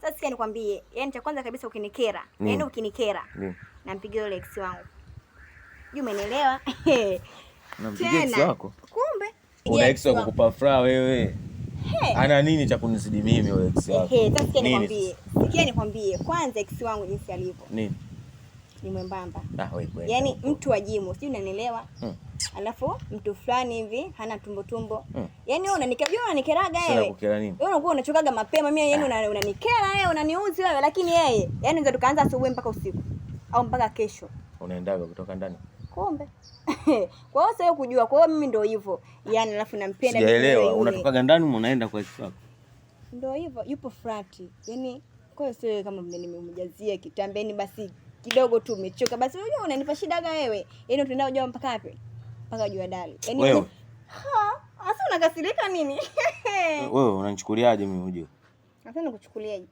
Sasa sikia nikwambie, yani cha kwanza kabisa ukinikera, yani ukinikera, nampigia yule ex wangu. Juu umenielewa? Nampigia ex wako? Kumbe una ex wako kukupa furaha wewe. Ana nini cha kunizidi mimi yule ex wako? Sasa sikia nikwambie. Sikia nikwambie, kwanza ex wangu jinsi alivyo. Nini? Ni mwembamba. Wewe kweli. Yaani mtu wa jimu, sijui unanielewa? Alafu mtu fulani hivi hana tumbo. Yaani wewe unanikeraga wewe. Sasa kukera nini? Wewe unakuwa unachokaga mapema, mimi yani unanikera wewe, unaniuzi wewe, lakini yeye yani unaweza tukaanza asubuhi mpaka usiku au mpaka kesho. Unaendaga kutoka ndani? Kumbe. Kwa hiyo sasa kujua, kwa hiyo mimi ndio hivyo. Yaani alafu nampenda mimi. Sijaelewa, unatokaga ndani unaenda kwa ex wako? Ndio hivyo, yupo flati. Yaani kwa hiyo sio kama mimi nimemjazia kitambeni basi kidogo tu umechoka. Basi unajua unanipa shida gani wewe? Yaani tunaenda unajua mpaka wapi? Mpaka jua dali. Yaani wewe. Asa unakasirika nini? Wewe unanichukuliaje mimi unajua? Sasa nikuchukuliaje?